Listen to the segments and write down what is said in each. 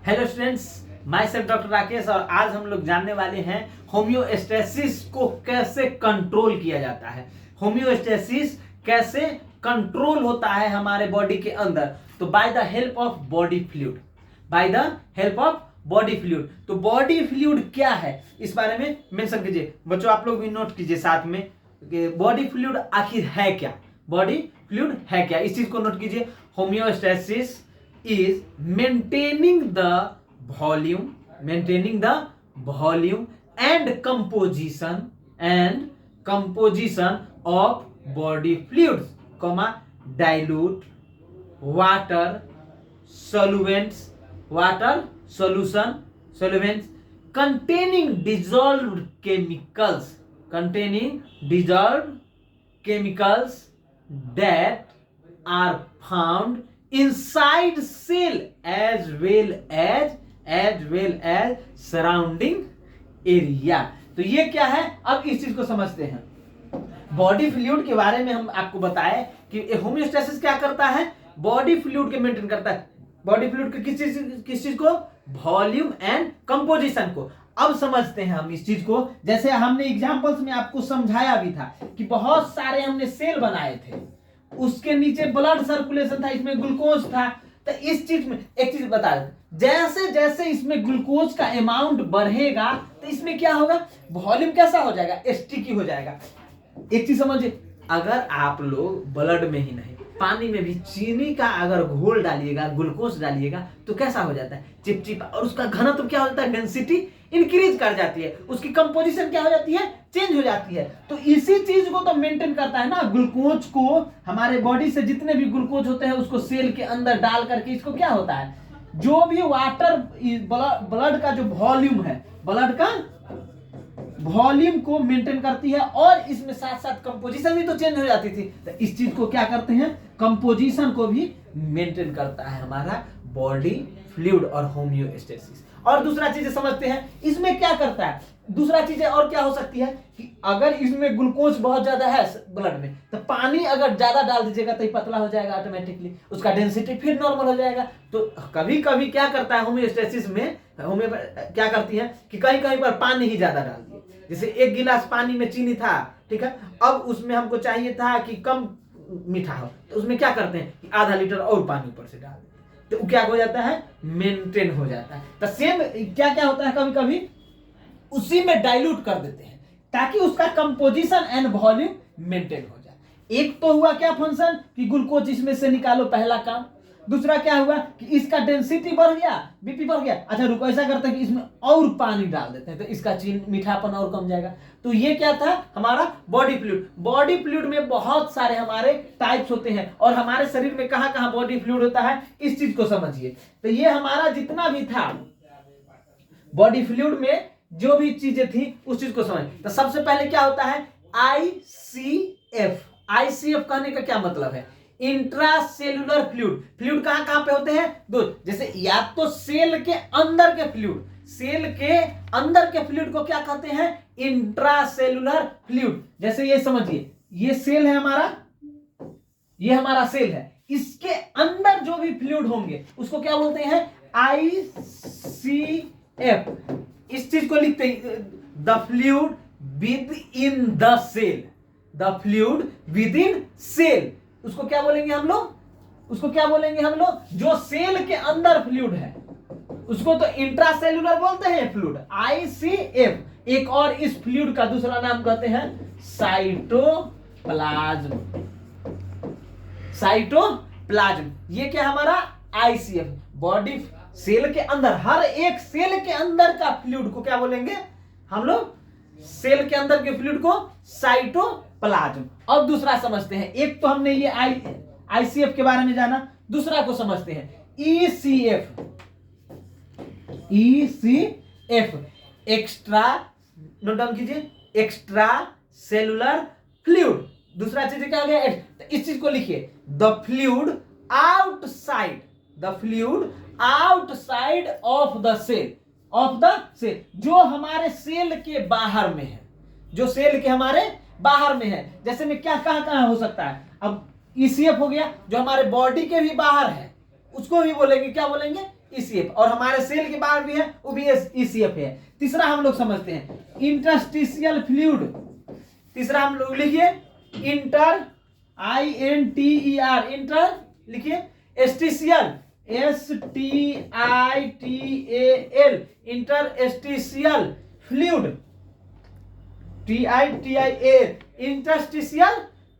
Hello students, my self doctor Rakesh और आज हम लोग जानने वाले हैं होम्योस्टेसिस को कैसे कंट्रोल किया जाता है। होम्योस्टेसिस कैसे कंट्रोल होता है हमारे बॉडी के अंदर, तो by the help of body fluid. By the help of body fluid. तो बॉडी फ्लूइड क्या है इस बारे में मेंशन कीजिए बच्चों, आप लोग भी नोट कीजिए साथ में कि बॉडी फ्लूइड आखिर है क्या। बॉडी फ्लूइड है क्या, इस चीज को नोट कीजिए। Homeostasis is maintaining the volume and composition of body fluids, dilute water solvents containing dissolved chemicals that are found inside cell as well as surrounding area। तो ये क्या है, अब इस चीज को समझते हैं। बॉडी फ्लूइड के बारे में हम आपको बताएं कि होम्योस्टेसिस क्या करता है, बॉडी फ्लूइड के मेंटेन करता है। बॉडी फ्लूइड के किस चीज को, वॉल्यूम एंड कंपोजिशन को। अब समझते हैं हम इस चीज को, जैसे हमने एग्जांपल्स में आपको समझाया भी था कि बहुत सारे हमने सेल बनाए थे, उसके नीचे ब्लड सर्कुलेशन था, इसमें ग्लूकोज था। तो इस चीज में एक चीज बता दें, जैसे जैसे इसमें ग्लूकोज का अमाउंट बढ़ेगा तो इसमें क्या होगा, वॉल्यूम कैसा हो जाएगा, स्टिकी हो जाएगा। एक चीज समझिए, अगर आप लोग ब्लड में ही नहीं पानी में भी चीनी का अगर घोल डालिएगा, ग्लूकोज डालिएगा तो कैसा हो जाता है, चिपचिपा, और उसका घनत्व क्या हो जाता है, डेंसिटी इंक्रीज कर जाती है, उसकी कंपोजिशन क्या हो जाती है, चेंज हो जाती है। तो इसी चीज को तो मेंटेन करता है ना, ग्लूकोज को। हमारे बॉडी से जितने भी ग्लूकोज होते हैं उसको सेल के अंदर डाल करके इसको क्या होता है, जो भी वाटर ब्लड का जो वॉल्यूम है, ब्लड का वॉल्यूम को मेंटेन करती है, और इसमें साथ साथ कंपोजिशन भी तो चेंज हो जाती थी। तो इस चीज को क्या करते हैं, कंपोजिशन को भी मेंटेन करता है हमारा बॉडी फ्लूइड और होम्योस्टेसिस। और दूसरा चीज समझते हैं इसमें क्या करता है, दूसरा चीज और क्या हो सकती है कि अगर इसमें ग्लूकोज बहुत ज्यादा है ब्लड में, तो पानी अगर ज्यादा डाल दीजिएगा तो ये पतला हो जाएगा ऑटोमेटिकली, उसका डेंसिटी फिर नॉर्मल हो जाएगा। तो कभी कभी क्या करता है होम्योस्टेसिस में, क्या करती है कि कहीं कहीं पर पानी ही ज्यादा डाल दिए। जैसे 1 गिलास पानी में चीनी था, ठीक है, अब उसमें हमको चाहिए था कि कम मीठा हो, तो उसमें क्या करते हैं कि आधा लीटर और पानी ऊपर से डाल देते हैं, तो क्या हो जाता है, मेंटेन हो जाता है। तो सेम क्या क्या होता है, कभी कभी उसी में डाइल्यूट कर देते हैं ताकि उसका कंपोजिशन एंड वॉल्यूम मेंटेन हो जाए। एक तो हुआ क्या फंक्शन कि ग्लूकोज इसमें से निकालो, पहला काम। दूसरा क्या हुआ कि इसका डेंसिटी बढ़ गया, बीपी बढ़ गया, अच्छा रुको, ऐसा करते हैं कि इसमें और पानी डाल देते हैं तो इसका मीठापन और कम जाएगा। तो ये क्या था हमारा बॉडी फ्लूइड। बॉडी फ्लूइड में बहुत सारे हमारे टाइप्स होते हैं, और हमारे शरीर में कहां कहां बॉडी फ्लूइड होता है इस चीज को समझिए। तो ये हमारा जितना भी था बॉडी फ्लूइड में जो भी चीजें थी उस चीज को समझ। तो सबसे पहले क्या होता है, आईसीएफ। आईसीएफ कहने का क्या मतलब है, इंट्रासेल्युलर फ्लूइड। फ्लूइड कहां कहां पे होते हैं, दो, जैसे या तो सेल के अंदर के फ्लूइड, सेल के अंदर के फ्लूइड को क्या कहते हैं, इंट्रासेल्युलर फ्लूइड। जैसे ये समझिए, ये सेल है हमारा, ये हमारा सेल है, इसके अंदर जो भी फ्लूइड होंगे उसको क्या बोलते हैं, आईसीएफ। इस चीज को लिखते हैं, the fluid within the cell, the fluid within cell, उसको क्या बोलेंगे हम लोग, उसको क्या बोलेंगे हम लोग, जो सेल के अंदर फ्लूइड है उसको तो इंट्रासेल्युलर बोलते हैं फ्लूइड, आईसीएफ। एक और इस फ्लूइड का दूसरा नाम कहते हैं साइटोप्लाज्म। साइटोप्लाज्म ये क्या हमारा आईसीएफ, बॉडी सेल के अंदर, हर एक सेल के अंदर का फ्लूइड को क्या बोलेंगे हम लोग, सेल के अंदर के फ्लूइड को साइटोप्लाज्म। अब दूसरा समझते हैं, एक तो हमने ये आईसीएफ के बारे में जाना, दूसरा को समझते हैं ECF. ECF extra, note down कीजिए, एक्स्ट्रा सेलुलर फ्लूइड। दूसरा चीज क्या हो गया, इस चीज को लिखिए, the fluid outside, the fluid outside of the cell, of the cell, जो हमारे सेल के बाहर में है, जो सेल के हमारे बाहर में है। जैसे में क्या कहां कहां हो सकता है, अब ईसीएफ हो गया जो हमारे बॉडी के भी बाहर है, उसको भी बोलेंगे क्या बोलेंगे, ईसीएफ, और हमारे सेल के बाहर भी है वो भी ईसीएफ है। तीसरा हम लोग समझते हैं इंटरस्टिशियल फ्लूइड। तीसरा हम लोग लिखिए इंटर, INTER, इंटर लिखिए, एस्टिशियल, STITAL, interstitial fluid, TITIA, interstitial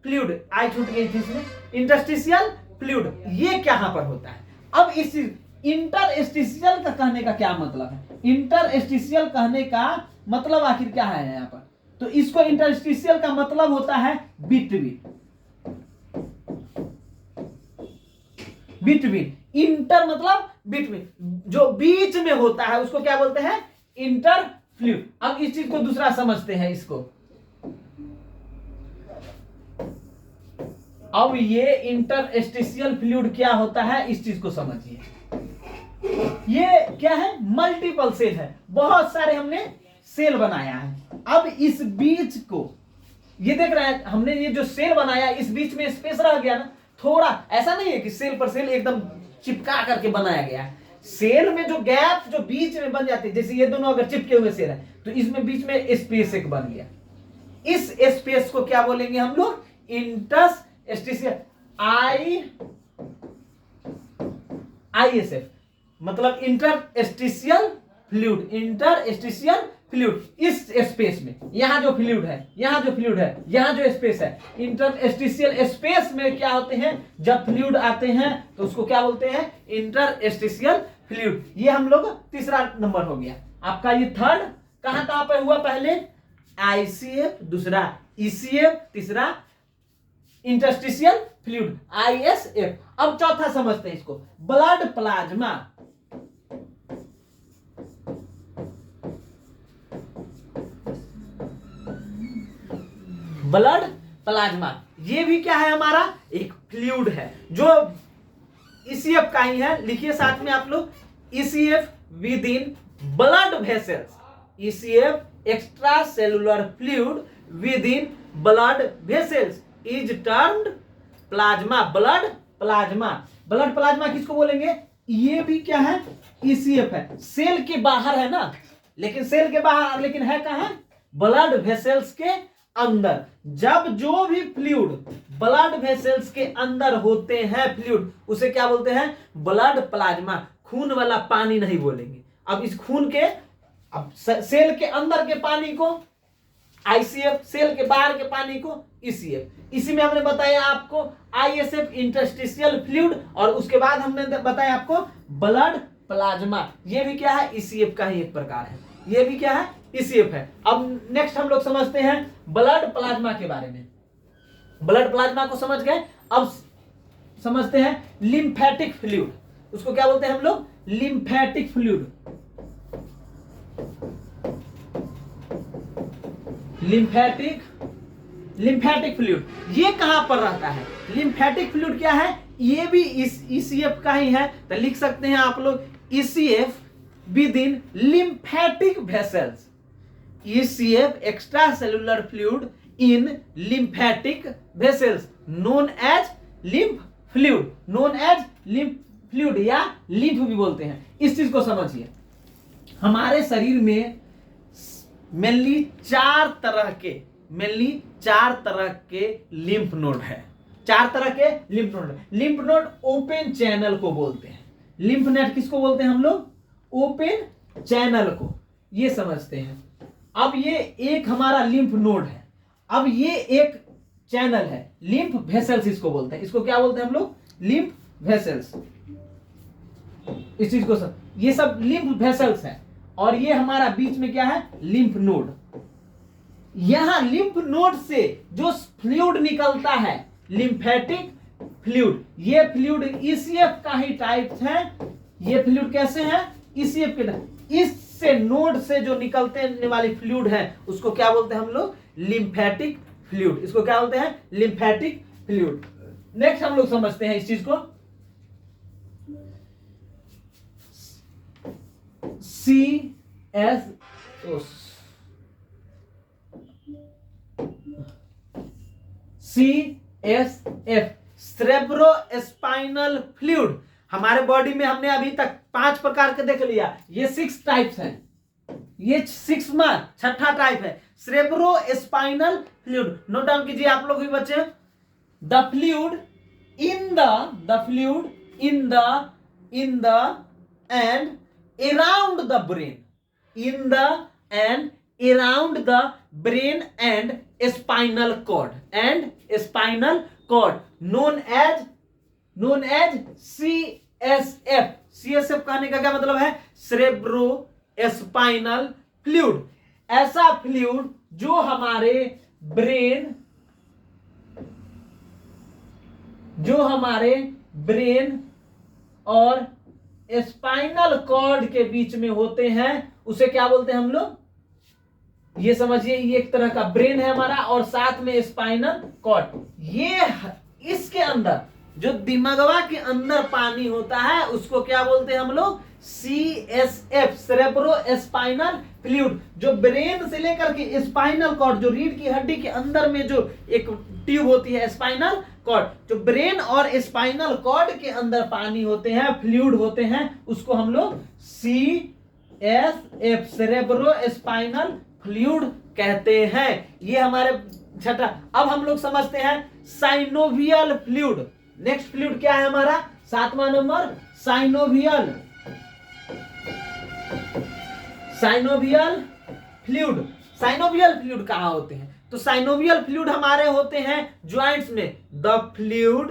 fluid, आई छूट गई थी इसमें, इंटरस्टिशियल फ्लूइड ये कहां पर होता है। अब इस इंटरस्टिशियल का कहने का क्या मतलब है, इंटरस्टिशियल कहने का मतलब आखिर क्या है यहां पर, तो इसको इंटरस्टिशियल का मतलब होता है बिटवीन, बिटवीन, इंटर मतलब बिटवीन, जो बीच में होता है उसको क्या बोलते हैं, इंटर फ्लूइड। अब इस चीज को दूसरा समझते हैं इसको, अब ये इंटरस्टिशियल फ्लूइड क्या होता है इस चीज को समझिए। ये क्या है, मल्टीपल सेल है, बहुत सारे हमने सेल बनाया है। अब इस बीच को ये देख रहे हैं हमने, ये जो सेल बनाया इस बीच में स्पेस रह गया ना थोड़ा, ऐसा नहीं है कि सेल पर सेल एकदम चिपका करके बनाया गया है। सेल में जो गैप जो बीच में बन जाती है, जैसे ये दोनों अगर चिपके हुए सेल है तो इसमें बीच में स्पेस एक बन गया, इस स्पेस को क्या बोलेंगे हम लोग, इंटरस्टिशियल, ISF, मतलब इंटरस्टिशियल फ्लूइड, इंटरस्टिशियल फ्लूइड। इस स्पेस में यहां जो फ्लूइड है, यहां जो फ्लूइड है, यहां जो स्पेस है, इंटरस्टिशियल स्पेस में क्या होते हैं, जब फ्लूइड आते हैं तो उसको क्या बोलते हैं, इंटरस्टिशियल फ्लूइड। ये हम लोग तीसरा नंबर हो गया आपका। ये थर्ड कहां पे हुआ, पहले ICF, दूसरा ECF, तीसरा इंटरस्टिशियल फ्लूइड ISF। अब चौथा समझते हैं इसको, ब्लड प्लाज्मा। ब्लड प्लाज्मा ये भी क्या है, हमारा एक फ्लूइड है जो ECF का ही है। लिखिए साथ में आप लोग, ECF with in blood vessels, ECF extracellular fluid with in blood vessels is termed plasma, blood plasma. Blood plasma किसको बोलेंगे, ये भी क्या है, ECF है, सेल के बाहर है ना, लेकिन सेल के बाहर, लेकिन है कहां, ब्लड वेसल्स के अंदर। जब जो भी फ्लूइड ब्लड वेसल्स के अंदर होते हैं फ्लूइड, उसे क्या बोलते हैं, ब्लड प्लाज्मा। खून वाला पानी नहीं बोलेंगे। अब इस खून के, अब सेल के अंदर के पानी को ICF, सेल के बाहर के पानी को ECF। इसी में हमने बताया आपको ISF इंटरस्टिशियल फ्लूइड, और उसके बाद हमने बताया आपको ब्लड प्लाज्मा, ये भी क्या है, ECF का ही एक प्रकार है, ये भी क्या है, ECF है। अब नेक्स्ट हम लोग समझते हैं ब्लड प्लाज्मा के बारे में। ब्लड प्लाज्मा को समझ गए, अब समझते हैं लिम्फेटिक फ्लूइड। उसको क्या बोलते हैं हम लोग, लिम्फेटिक फ्लूइड, लिम्फेटिक फ्लूइड। ये कहां पर रहता है, लिम्फेटिक फ्लूइड क्या है, ये भी इस ECF का ही है। तो लिख सकते हैं आप लोग ECF within lymphatic vessels, ECF extracellular fluid in lymphatic vessels known as lymph fluid, known as lymph fluid या लिम्फ भी बोलते हैं। इस चीज को समझिए, हमारे शरीर में मेनली चार तरह के लिम्फ नोड है, चार तरह के lymph node. Lymph node open channel को बोलते हैं, लिम्फ नोड किसको बोलते हैं हम लोग, ओपन चैनल को, ये समझते हैं। अब ये एक हमारा लिम्फ नोड है, अब ये एक चैनल है, लिम्फ वेसल्स इसको बोलते हैं। इसको क्या बोलते हैं हम लोग, लिम्फ वेसल्स। इस चीज को ये सब लिम्फ वेसल्स है, और ये हमारा बीच में क्या है, लिम्फ नोड। यहां लिम्फ नोड से जो फ्लूइड निकलता है, लिम्फेटिक फ्लूइड, ये फ्लूइड ECF का ही टाइप है। ये फ्लूइड कैसे है, ECF के। इससे नोड से जो निकलने वाली फ्लूइड है उसको क्या बोलते हैं हम लोग, लिम्फेटिक फ्लूइड। इसको क्या बोलते हैं, लिम्फेटिक फ्लूइड। नेक्स्ट हम लोग समझते हैं इस चीज को, CSF, सेरेब्रोस्पाइनल फ्लूइड। हमारे बॉडी में हमने अभी तक 5 प्रकार के देख लिया, ये 6 टाइप्स हैं, ये 6वां 6ठा टाइप है cerebro spinal fluid. Note down कीजिए आप लोग भी बच्चे, the fluid in the end around the brain, in the and around the brain and spinal cord known as CSF। CSF कहने का क्या मतलब है? Cerebro spinal fluid. ऐसा फ्लूइड जो हमारे ब्रेन और स्पाइनल कॉर्ड के बीच में होते हैं, उसे क्या बोलते हैं हम लोग? ये समझिए, ये एक तरह का ब्रेन है हमारा और साथ में स्पाइनल कॉर्ड। ये इसके अंदर जो दिमागवा के अंदर पानी होता है उसको क्या बोलते हैं हम लोग? CSF, cerebro spinal fluid. जो ब्रेन से लेकर के स्पाइनल कॉर्ड, जो रीढ़ की हड्डी के अंदर में जो एक ट्यूब होती है स्पाइनल कॉर्ड, जो ब्रेन और स्पाइनल कॉर्ड के अंदर पानी होते हैं, फ्लूइड होते हैं, उसको हम लोग CSF, सेरेब्रो स्पाइनल फ्लूइड कहते हैं। ये हमारे छठा। अब हम लोग समझते हैं साइनोवियल फ्लूइड। नेक्स्ट फ्लूइड क्या है हमारा? 7वां number, synovial fluid. Synovial fluid कहाँ होते हैं? तो साइनोवियल फ्लूइड हमारे होते हैं ज्वाइंट्स में। The fluid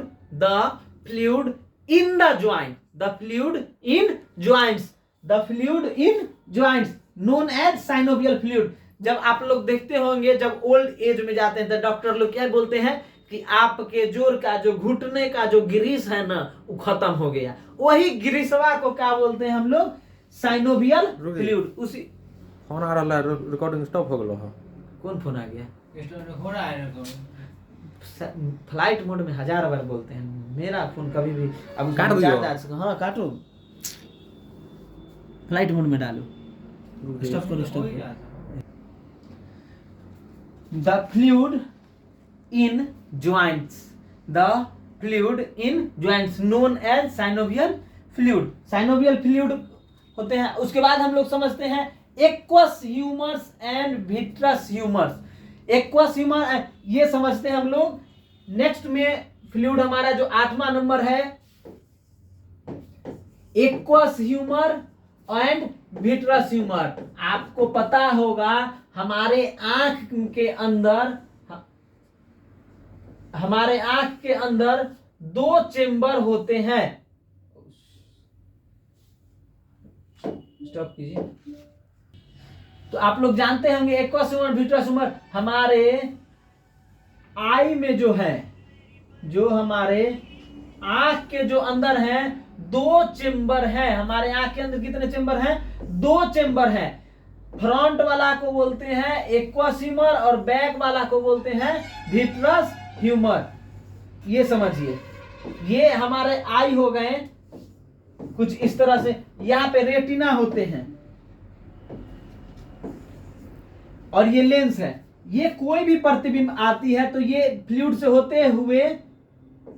in joints known as synovial fluid. जब आप लोग देखते होंगे, जब ओल्ड एज में जाते हैं तो डॉक्टर लोग क्या बोलते हैं कि आपके जोड़ का जो घुटने का जो ग्रीस है ना, वो खत्म हो गया। वही ग्रीसवा को क्या बोलते हैं हम लोग? Synovial fluid. उसी फोन आ रहा है, रिकॉर्डिंग स्टॉप हो गया है। कौन फोन आ गया? फ्लाइट मोड में 1000 बार बोलते हैं। मेरा फोन कभी भी अब काट दियो। हाँ काटो, फ्लाइट मोड में डालो, स्टॉप करो, स्टॉप करो। The fluid in joints known as synovial fluid. Synovial fluid होते हैं। उसके बाद हम लोग समझते हैं aqueous humours and vitreous humours. Aqueous humour ये समझते हैं हम लोग। नेक्स्ट में फ्लूइड हमारा जो 8वां नंबर है, aqueous humour and vitreous humour. आपको पता होगा हमारे आंख के अंदर 2 चेंबर होते हैं। स्टॉप कीजिए। तो आप लोग जानते होंगे एक्वस ह्यूमर, विट्रस ह्यूमर। हमारे आई में जो है, जो हमारे आंख के जो अंदर है 2 चेंबर है। हमारे आंख के अंदर कितने चेंबर हैं? 2 चेंबर हैं। फ्रंट वाला को बोलते हैं एक्वस ह्यूमर और बैक वाला को बोलते हैं विट्रस ह्यूमर। ये समझिए, ये हमारे आई हो गए कुछ इस तरह से। यहां पे रेटिना होते हैं और ये लेंस है। ये कोई भी प्रतिबिंब आती है तो ये फ्लूइड से होते हुए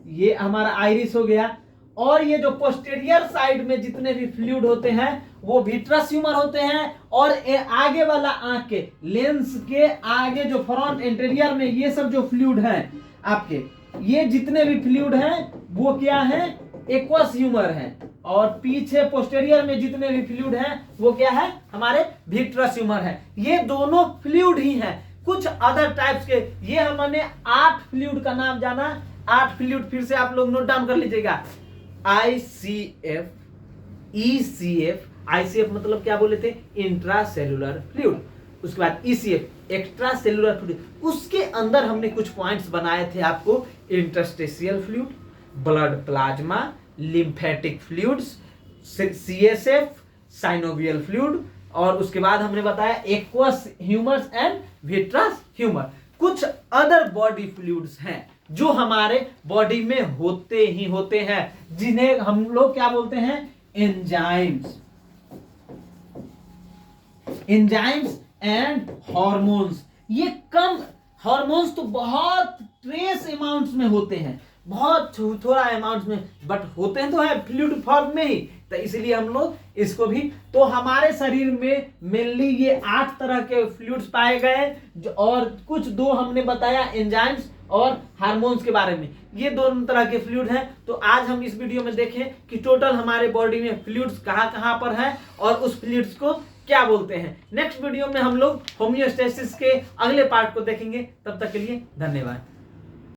ये हमारा आइरिस हो गया। और ये जो पोस्टेरियर साइड में जितने भी फ्लूइड होते हैं वो विट्रस ह्यूमर होते हैं। और आगे वाला आंख के लेंस के आगे जो फ्रंट एंटेरियर में ये सब जो फ्लूइड हैं आपके, ये जितने भी फ्लूइड हैं वो क्या है? एक्वस ह्यूमर है। और पीछे पोस्टेरियर में जितने भी फ्लूइड हैं वो क्या है? हमारे विट्रस ह्यूमर है। ये दोनों फ्लूइड ही हैं। कुछ अदर टाइप्स के, ये हमने 8 फ्लूइड का नाम जाना। 8 फ्लूइड फिर से आप लोग नोट डाउन कर लीजिएगा। ICF, ECF। ICF मतलब क्या बोले थे? Intracellular fluid. उसके बाद ECF, एक्स्ट्रा सेलुलर फ्लूइड। उसके अंदर हमने कुछ पॉइंट्स बनाए थे आपको। Interstitial fluid, blood plasma, lymphatic fluids, CSF, synovial fluid, और उसके बाद हमने बताया aqueous humours and vitreous humour. कुछ अदर बॉडी फ्लूइड्स हैं जो हमारे बॉडी में होते ही होते हैं, जिन्हें हम लोग क्या बोलते हैं? Enzymes and hormones. ये कम हार्मोन्स तो बहुत ट्रेस अमाउंट्स में होते हैं, बहुत थोड़ा अमाउंट में, बट होते हैं तो है फ्लूइड फॉर्म में ही, तो इसलिए हम लोग इसको भी, तो हमारे शरीर में मेनली ये 8 तरह के फ्लूइड्स पाए गए और कुछ 2 हमने बताया एंजाइम्स और हार्मोन्स के बारे में, ये 2 तरह के फ्लूइड हैं। तो आज हम इस वीडियो में देखें कि टोटल हमारे बॉडी में फ्लूइड्स कहाँ कहाँ पर है और उस फ्लूइड्स को क्या बोलते हैं। नेक्स्ट वीडियो में हम लोग होम्योस्टेसिस के अगले पार्ट को देखेंगे। तब तक के लिए धन्यवाद।